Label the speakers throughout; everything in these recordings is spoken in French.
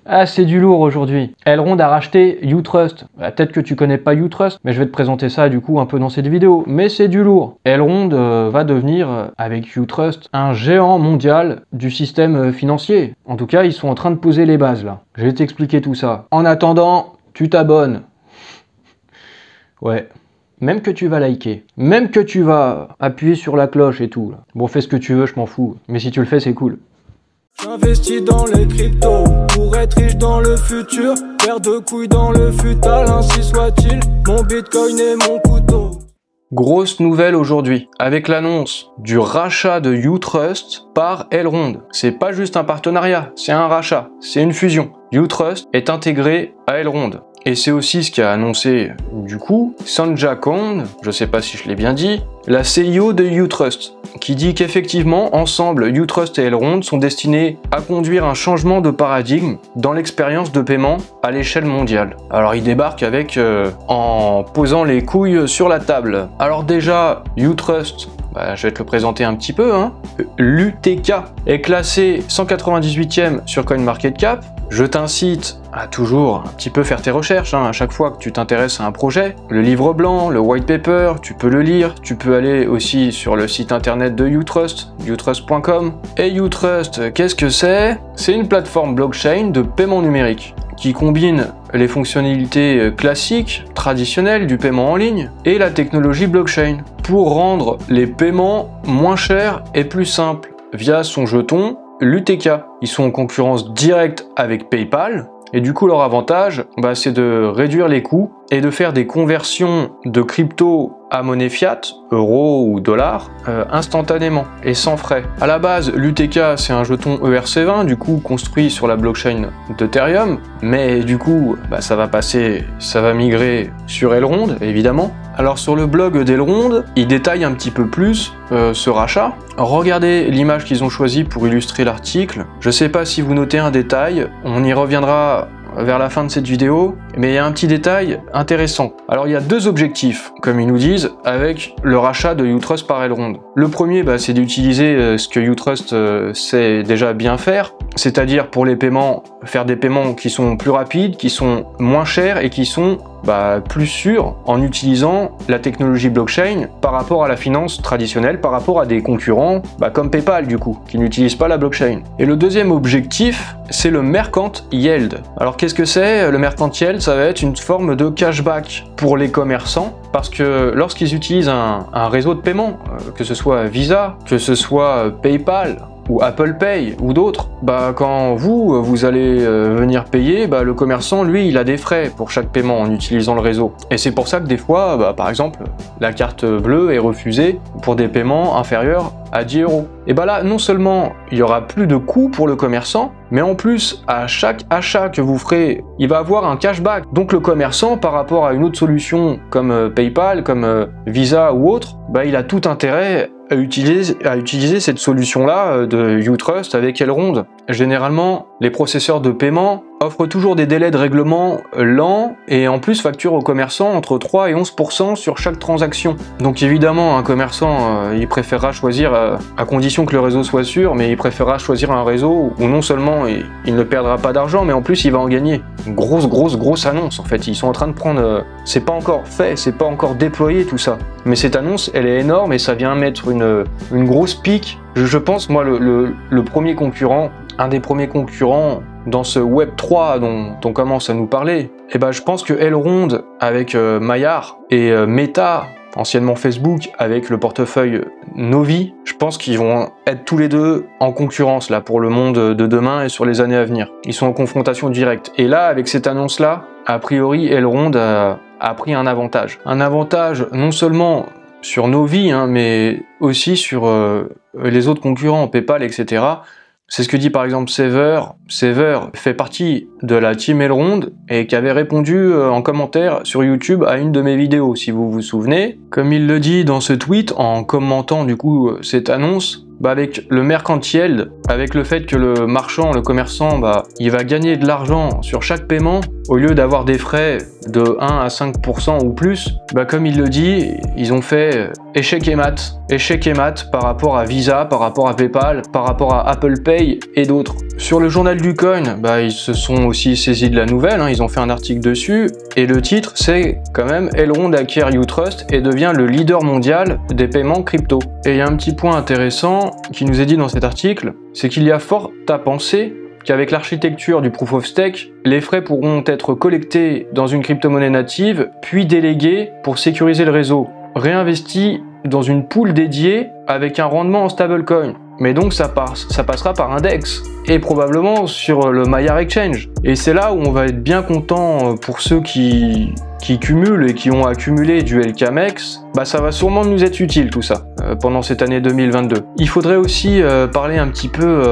Speaker 1: Ah, c'est du lourd aujourd'hui. Elrond a racheté Utrust. Peut-être que tu connais pas Utrust, mais je vais te présenter ça du coup un peu dans cette vidéo. Mais c'est du lourd. Elrond va devenir, avec Utrust, un géant mondial du système financier. En tout cas, ils sont en train de poser les bases là. Je vais t'expliquer tout ça. En attendant, tu t'abonnes. Ouais. Même que tu vas liker. Même que tu vas appuyer sur la cloche et tout. Là. Bon, fais ce que tu veux, je m'en fous. Mais si tu le fais, c'est cool.
Speaker 2: J'investis dans les cryptos pour être riche dans le futur. Paire de couilles dans le futal, ainsi soit-il. Mon bitcoin est mon couteau.
Speaker 1: Grosse nouvelle aujourd'hui, avec l'annonce du rachat de Utrust par Elrond. C'est pas juste un partenariat, c'est un rachat, c'est une fusion. Utrust est intégré à Elrond. Et c'est aussi ce qu'a annoncé, du coup, Sanja Kong, je sais pas si je l'ai bien dit, la CEO de Utrust, qui dit qu'effectivement, ensemble, Utrust et Elrond sont destinés à conduire un changement de paradigme dans l'expérience de paiement à l'échelle mondiale. Alors il débarque avec, en posant les couilles sur la table. Alors déjà, Utrust, je vais te le présenter un petit peu, hein. L'UTK est classé 198e sur CoinMarketCap. Je t'incite à toujours un petit peu faire tes recherches, hein, à chaque fois que tu t'intéresses à un projet. Le livre blanc, le white paper, tu peux le lire. Tu peux aller aussi sur le site internet de Utrust, utrust.com. Et Utrust, qu'est-ce que c'est? C'est une plateforme blockchain de paiement numérique qui combine les fonctionnalités classiques, traditionnelles du paiement en ligne et la technologie blockchain pour rendre les paiements moins chers et plus simples via son jeton l'UTK. Ils sont en concurrence directe avec PayPal et du coup leur avantage, c'est de réduire les coûts et de faire des conversions de crypto à monnaie fiat, euros ou dollars, instantanément et sans frais. À la base, l'UTK c'est un jeton ERC20, du coup construit sur la blockchain d'Ethereum, mais du coup ça va migrer sur Elrond évidemment. Alors sur le blog d'Elrond, ils détaillent un petit peu plus ce rachat. Regardez l'image qu'ils ont choisie pour illustrer l'article. Je sais pas si vous notez un détail, on y reviendra vers la fin de cette vidéo, mais il y a un petit détail intéressant. Alors il y a deux objectifs, comme ils nous disent, avec le rachat de Utrust par Elrond. Le premier, c'est d'utiliser ce que Utrust sait déjà bien faire, c'est-à-dire pour les paiements, faire des paiements qui sont plus rapides, qui sont moins chers et qui sont plus sûrs en utilisant la technologie blockchain par rapport à la finance traditionnelle, par rapport à des concurrents comme PayPal du coup, qui n'utilisent pas la blockchain. Et le deuxième objectif, c'est le Merchant Yield. Alors qu'est-ce que c'est? Le Merchant Yield, ça va être une forme de cashback pour les commerçants, parce que lorsqu'ils utilisent un réseau de paiement, que ce soit Visa, que ce soit PayPal, ou Apple Pay ou d'autres, quand vous allez venir payer, le commerçant lui il a des frais pour chaque paiement en utilisant le réseau. Et c'est pour ça que des fois, par exemple, la carte bleue est refusée pour des paiements inférieurs à 10 €. Et là, non seulement il y aura plus de coûts pour le commerçant, mais en plus, à chaque achat que vous ferez, il va avoir un cashback. Donc le commerçant, par rapport à une autre solution comme PayPal, comme Visa ou autre, il a tout intérêt à utiliser cette solution-là de Utrust avec Elrond. Généralement, les processeurs de paiement offrent toujours des délais de règlement lents et en plus facturent aux commerçants entre 3 et 11% sur chaque transaction. Donc évidemment, un commerçant, il préférera choisir, à condition que le réseau soit sûr, mais il préférera choisir un réseau où non seulement il ne perdra pas d'argent, mais en plus il va en gagner. Une grosse annonce en fait. Ils sont en train de prendre... c'est pas encore fait, c'est pas encore déployé tout ça. Mais cette annonce, elle est énorme et ça vient mettre une grosse pique. Je pense, moi, le premier concurrent, un des premiers concurrents dans ce Web 3 dont on commence à nous parler, je pense que Elrond avec Maillard et Meta, anciennement Facebook, avec le portefeuille Novi, je pense qu'ils vont être tous les deux en concurrence là pour le monde de demain et sur les années à venir. Ils sont en confrontation directe. Et là, avec cette annonce-là, a priori, Elrond a pris un avantage. Un avantage non seulement sur Novi, mais aussi sur les autres concurrents, PayPal, etc. C'est ce que dit par exemple Sever. Sever fait partie de la team Elrond et qui avait répondu en commentaire sur YouTube à une de mes vidéos, si vous vous souvenez. Comme il le dit dans ce tweet, en commentant du coup cette annonce, avec le Merchant Yield, avec le fait que le marchand, le commerçant, il va gagner de l'argent sur chaque paiement, au lieu d'avoir des frais de 1 à 5% ou plus, bah comme il le dit, ils ont fait échec et mat. Échec et mat par rapport à Visa, par rapport à PayPal, par rapport à Apple Pay et d'autres. Sur le journal du coin, bah ils se sont aussi saisis de la nouvelle, hein, ils ont fait un article dessus, et le titre c'est quand même Elrond acquiert UTrust et devient le leader mondial des paiements crypto. Et il y a un petit point intéressant qui nous est dit dans cet article, c'est qu'il y a fort à penser qu'avec l'architecture du Proof of Stake, les frais pourront être collectés dans une crypto-monnaie native, puis délégués pour sécuriser le réseau, réinvestis dans une pool dédiée avec un rendement en stablecoin. Mais donc ça passera par un DEX, et probablement sur le Maillard Exchange. Et c'est là où on va être bien content pour ceux qui cumulent et qui ont accumulé du LKMX, bah ça va sûrement nous être utile tout ça, pendant cette année 2022. Il faudrait aussi parler un petit peu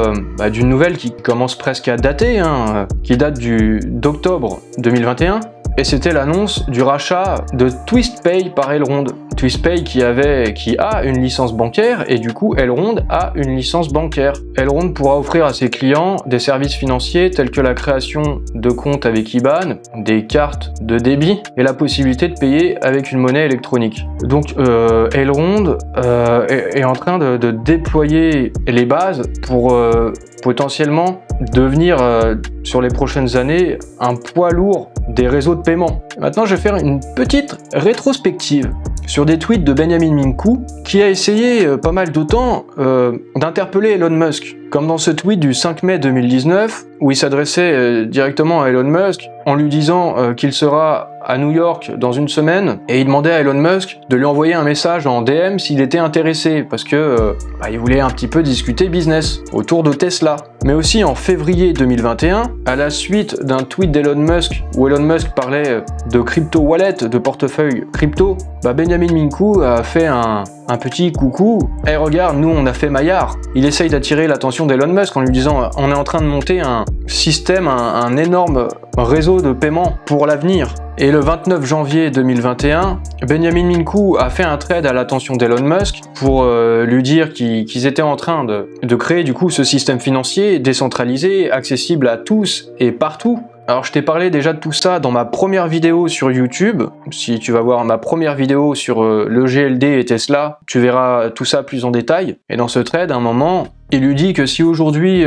Speaker 1: d'une nouvelle qui commence presque à dater, hein, qui date d'octobre 2021, et c'était l'annonce du rachat de TwistPay par Elrond. TwistPay qui a une licence bancaire, et du coup Elrond a une licence bancaire. Elrond pourra offrir à ses clients des services financiers tels que la création de comptes avec IBAN, des cartes de débit et la possibilité de payer avec une monnaie électronique. Donc Elrond est en train de déployer les bases pour potentiellement devenir sur les prochaines années un poids lourd des réseaux de paiement. Maintenant, je vais faire une petite rétrospective sur des tweets de Benjamin Minkou qui a essayé pas mal de temps d'interpeller Elon Musk. Comme dans ce tweet du 5 mai 2019 où il s'adressait directement à Elon Musk en lui disant qu'il sera à New York dans une semaine, et il demandait à Elon Musk de lui envoyer un message en DM s'il était intéressé parce que il voulait un petit peu discuter business autour de Tesla. Mais aussi en février 2021, à la suite d'un tweet d'Elon Musk où Elon Musk parlait de crypto wallet, de portefeuille crypto, Benjamin Minkou a fait un petit coucou. Hey, regarde, nous on a fait Maillard. Il essaye d'attirer l'attention d'Elon Musk en lui disant on est en train de monter un système, un énorme réseau de paiement pour l'avenir. Et le 29 janvier 2021, Benjamin Minkou a fait un trade à l'attention d'Elon Musk pour lui dire qu'ils étaient en train de créer du coup ce système financier décentralisé, accessible à tous et partout. Alors je t'ai parlé déjà de tout ça dans ma première vidéo sur YouTube. Si tu vas voir ma première vidéo sur le GLD et Tesla, tu verras tout ça plus en détail. Et dans ce trade, à un moment, il lui dit que si aujourd'hui,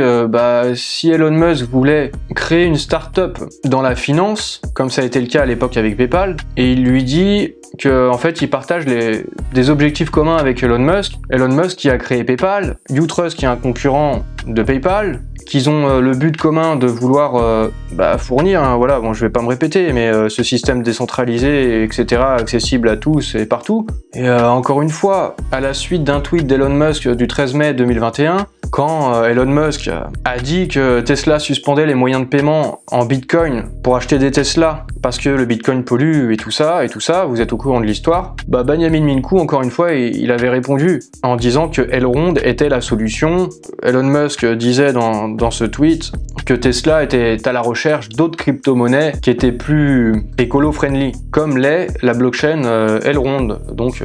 Speaker 1: si Elon Musk voulait créer une start-up dans la finance, comme ça a été le cas à l'époque avec PayPal, et il lui dit qu'en fait il partage des objectifs communs avec Elon Musk qui a créé PayPal, UTrust qui est un concurrent de PayPal, qu'ils ont le but commun de vouloir fournir, hein, voilà, bon je vais pas me répéter, mais ce système décentralisé, etc., accessible à tous et partout. Et encore une fois, à la suite d'un tweet d'Elon Musk du 13 mai 2021, quand Elon Musk a dit que Tesla suspendait les moyens de paiement en Bitcoin pour acheter des Tesla parce que le Bitcoin pollue et tout ça, vous êtes au courant de l'histoire, Benjamin Minkou, encore une fois, il avait répondu en disant que Elrond était la solution. Elon Musk disait dans ce tweet que Tesla était à la recherche d'autres crypto-monnaies qui étaient plus écolo-friendly, comme l'est la blockchain Elrond, donc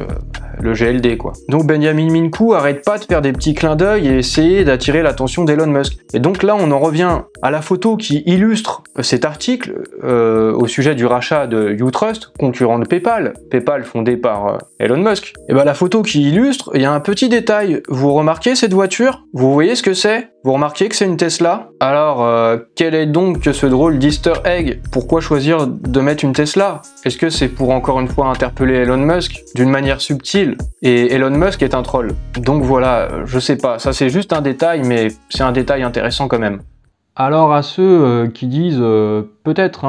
Speaker 1: le GLD quoi. Donc Benjamin Minkou arrête pas de faire des petits clins d'œil et essayer d'attirer l'attention d'Elon Musk. Et donc là on en revient à la photo qui illustre cet article au sujet du rachat de UTrust, concurrent de PayPal, PayPal fondé par Elon Musk. Et la photo qui illustre, il y a un petit détail. Vous remarquez cette voiture? Vous voyez ce que c'est? Vous remarquez que c'est une Tesla? Alors, quel est donc ce drôle d'easter egg? Pourquoi choisir de mettre une Tesla? Est-ce que c'est pour encore une fois interpeller Elon Musk d'une manière subtile? Et Elon Musk est un troll. Donc voilà, je sais pas, ça c'est juste un détail, mais c'est un détail intéressant quand même. Alors à ceux qui disent peut-être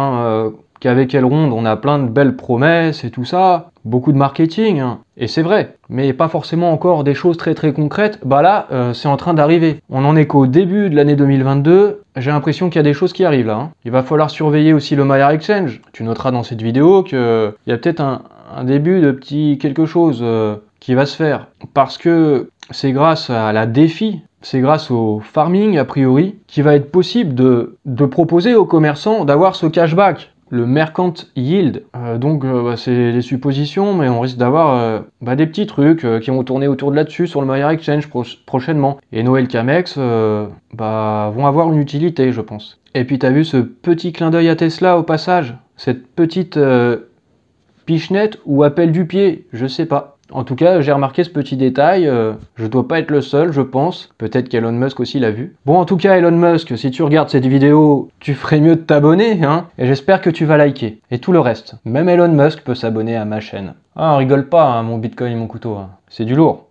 Speaker 1: qu'avec Elrond on a plein de belles promesses et tout ça, beaucoup de marketing, et c'est vrai, mais pas forcément encore des choses très concrètes, là c'est en train d'arriver. On en est qu'au début de l'année 2022, j'ai l'impression qu'il y a des choses qui arrivent là. Il va falloir surveiller aussi le Maillard Exchange. Tu noteras dans cette vidéo qu'il y a peut-être un début de petit quelque chose qui va se faire, parce que c'est grâce à la DeFi, c'est grâce au farming a priori, qu'il va être possible de proposer aux commerçants d'avoir ce cashback. le Mercant Yield. C'est des suppositions, mais on risque d'avoir des petits trucs qui vont tourner autour de là-dessus sur le Maya Exchange prochainement. Et Noël Camex vont avoir une utilité, je pense. Et puis t'as vu ce petit clin d'œil à Tesla au passage? Cette petite pichenette ou appel du pied, je sais pas. En tout cas, j'ai remarqué ce petit détail, je dois pas être le seul, je pense. Peut-être qu'Elon Musk aussi l'a vu. Bon, en tout cas, Elon Musk, si tu regardes cette vidéo, tu ferais mieux de t'abonner, hein, et j'espère que tu vas liker. Et tout le reste. Même Elon Musk peut s'abonner à ma chaîne. Ah, on rigole pas, hein, mon Bitcoin et mon couteau, hein. C'est du lourd.